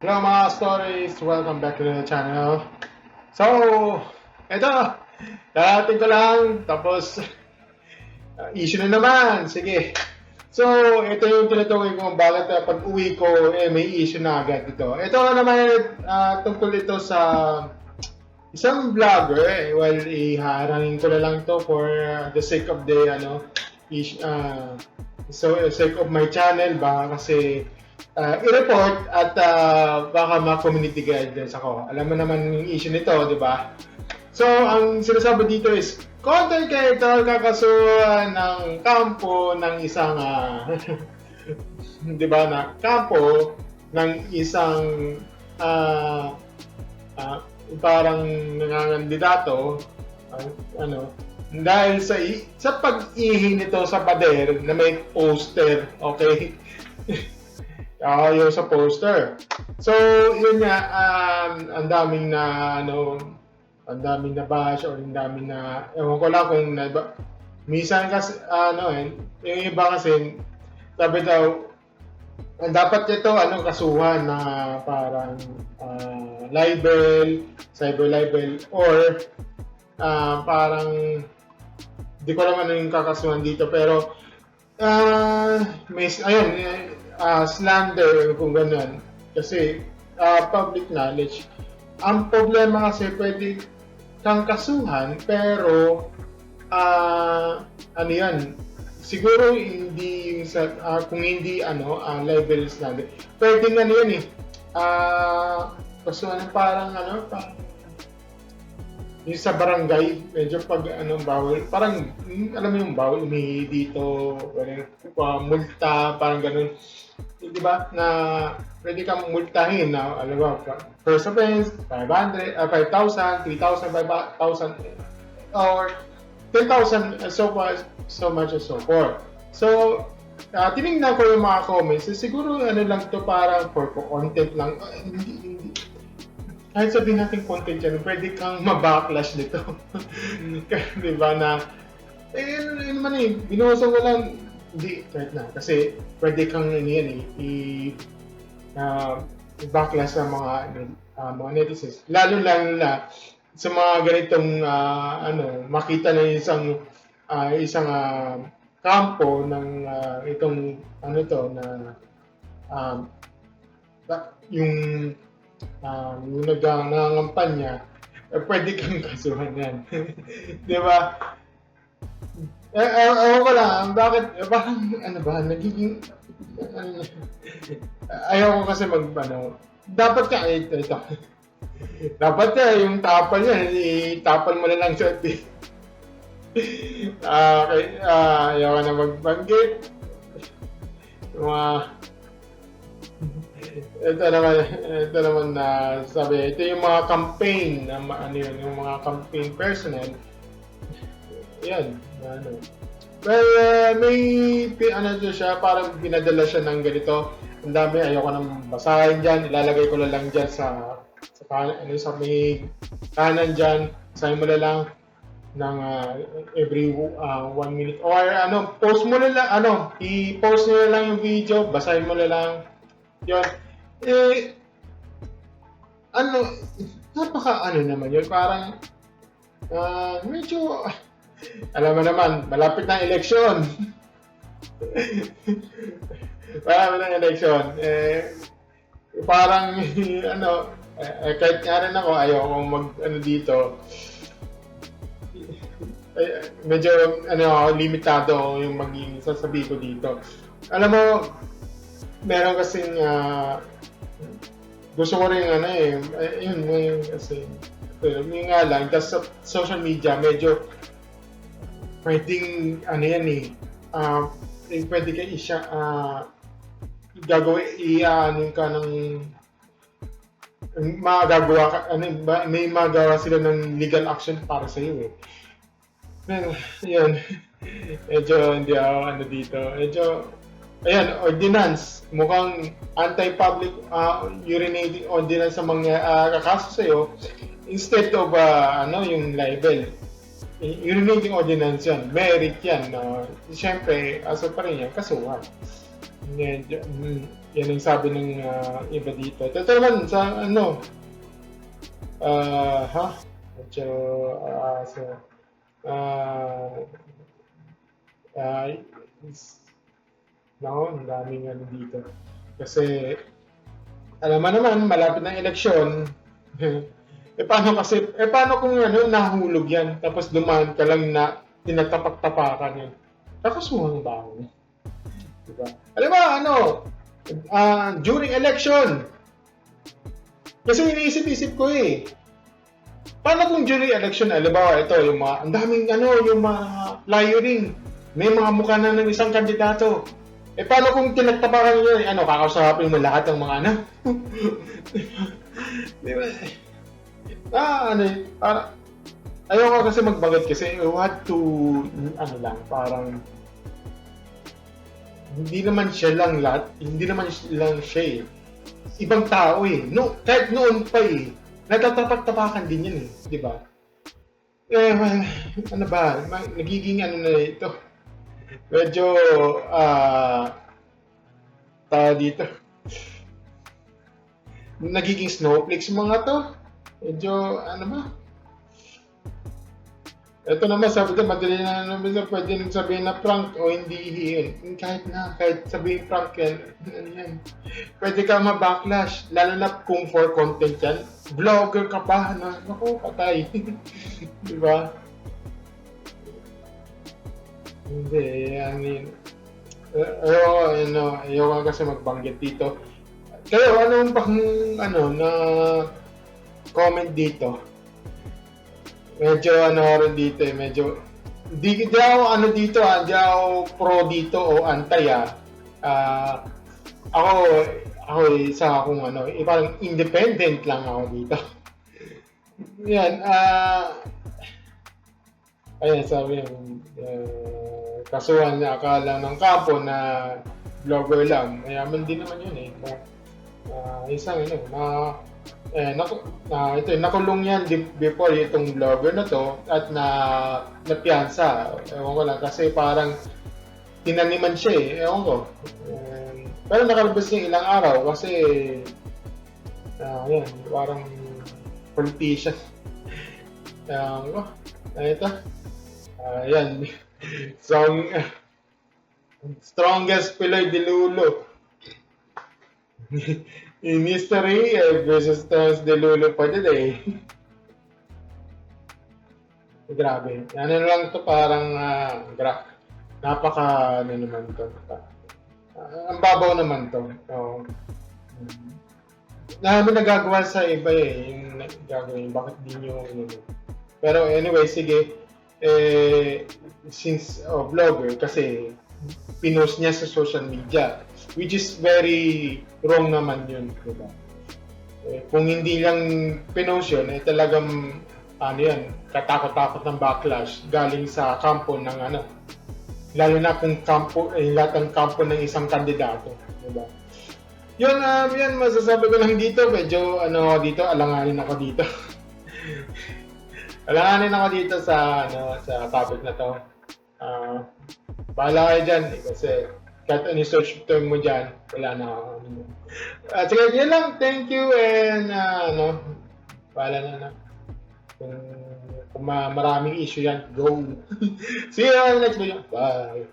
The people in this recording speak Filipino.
Hello mga stories! Welcome back to the channel. So, eto, darating ko lang, tapos issue na naman. Sige. So, ito yung tinutukoy ko bakit pag uwi ko, may issue na agad ito. Ito naman, tungkol ito sa isang vlogger. Well, iharangin ko na lang to for the sake of the, sake of my channel ba, kasi i-report at baka ma-community guidance ako. Alam mo naman yung issue nito, di ba? So, ang sinasabi dito is, content creator kakasuhan ng kampo ng isang, di ba, na kampo ng isang uh, uh, parang nangangandidato, ano, dahil sa pag-ihi nito sa pader na may poster, okay? Yung sa poster. So, yun nga, ang daming na, ang daming na bash or ang daming na, ewan ko lang kung minsan kasi, yung iba kasi, sabi daw, dapat ito, kasuhan na parang libel, cyber libel, or parang, di ko alam ano yung kakasuhan dito, pero, slander kung ganun. Kasi public knowledge. Ang problema kasi pwede kang kasuhan pero ano yan, siguro hindi kung hindi libel slander. Pwede nga yan kasuhan parang yung sa barangay, medyo pag bawal, parang alam mo yung bawal umihi dito, multa, parang ganun. Di ba, na pwede kang multahin na, alam mo, first offense, 500, 5,000, 3,000, 5,000, or 10,000, so much and so forth. So, tinignan ko yung mga comments, siguro lang to para for content lang, hindi, kahit sabihin natin content yan, pwede kang mabacklash nito. Di ba na, naman binuhusan ko lang, hindi, kahit na. Kasi pwede kang i-backlash sa mga netizens. Lalo na sa mga ganitong, makita na isang kampo ng itong, yung nangangampanya, pwede kang kasuhan yan. Di ba? Ewan ko lang, bakit, parang, nagiging, ayaw ko kasi dapat ka, ito. Dapat ka, yung tapal niya, itapal mo na lang sa ayaw ka na magbanggit. Ito naman na sabi, ito yung mga campaign na yung mga campaign personnel. Yan, well, may siya, parang pinadala siya ng ganito. Ang dami, ayoko nang basahin dyan, ilalagay ko na lang dyan sa may kanan dyan, basahin mo na lang ng every 1 minute, or post mo na lang, i-post mo na lang yung video, basahin mo na lang yun. Napaka naman yun, parang medyo, alam mo naman, malapit na eleksyon. Malapit na eleksyon. Parang, kahit nga rin ako, ayaw akong dito. Medyo, limitado yung maging sasabihin ko dito. Alam mo, meron kasing, gusto ko rin, yun kasi, yun nga lang, kasi sa social media, medyo, pwedeng pwede ka gagawin ka ng magagawa ka, may magawa sila ng legal action para sa iyo Well, yun. Medyo hindi ako dito. Medyo, ayan, ordinance. Mukhang anti-public urinating ordinance sa mga kakaso sa'yo instead of yung libel. Urinating ordinance yan. Merit yan. Siyempre, aso pa rin yan, kasuhan. Yan ang sabi ng iba dito. Ito naman sa ano, ha? Medyo, so, ah, uh, nako, ang daming ano dito. Kasi, alam mo naman, malapit ng eleksyon. Paano kung ano, nahulog yan, tapos dumaan ka lang na tinatapak-tapakan yan. Kakasuhan ba ako? Diba? Alam mo, ano, during election, kasi iniisip-isip ko eh, paano kung during election, alam ba, ito, yung mga, ang daming ano, yung mga flyering, may mga mukha na ng isang kandidato. Paano kung tinagtapakan nyo, ano, kakausapin mo lahat ng mga ano? Di ba? Ano eh, ayoko kasi magbanggit kasi what to, ano lang, parang, hindi naman siya lang lahat, hindi naman lang siya eh. Ibang tao eh. No, kahit noon pa eh, natatapak-tapakan din yan eh, di ba? Well, ano ba, nagiging ano na ito, medyo, tao dito, nagiging snowflakes mga to, medyo, ano ba, ito naman, sabi ko, madali na naman na pwede nang sabihin na prank o hindi yun. Kahit sabihin prank yan, ano yan. Pwede ka ma-backlash, lalo na kung for content yan. Vlogger ka pa, naku, patay. Diba? Hindi, ano yun. Ayoko kasi magbanggit dito. Kayo, anong pang, ano, na comment dito? Medyo ano rin dito eh, medyo di ako ano dito di ako pro dito o anti ako isa akong ano, parang independent lang ako dito. Yan, ayun sabi kasuhan na akala ng kapo na vlogger lang, mayaman din naman yun eh. Isang ano, ito nakulong yan before itong vlogger na to at napiyansa. Ewan ko lang kasi parang tinaniman siya eh. Ewan ko. Pero nakalabas niya ilang araw kasi yan, parang politician. Ito. Yan. Strongest Pinoy Dilulo. In history versus Stones de Lulu for the day. Grabe. Ano lang to parang napaka ano naman to. Ang babaw naman to. So, namin nagagawa sa iba eh. Yung gagawin. Bakit di nyo pero anyway, sige. Since vlogger kasi pinost niya sa social media, which is very wrong naman yun, diba? Kung hindi lang pinost yun, talagang ano yan, katakot-takot ng backlash galing sa kampo ng ano, lalo na kung kampo, lahat ng kampo ng isang kandidato, diba? Yun, yan masasabi ko lang dito, medyo ano dito, alanganin ako dito. Alanganin ako dito sa ano, sa topic na to. Bahala kayo dyan kasi kahit ano search term mo dyan, wala na ako. Sige, yun lang. Thank you and bahala na. Kung maraming issue yan, go. See you on the next video. Bye.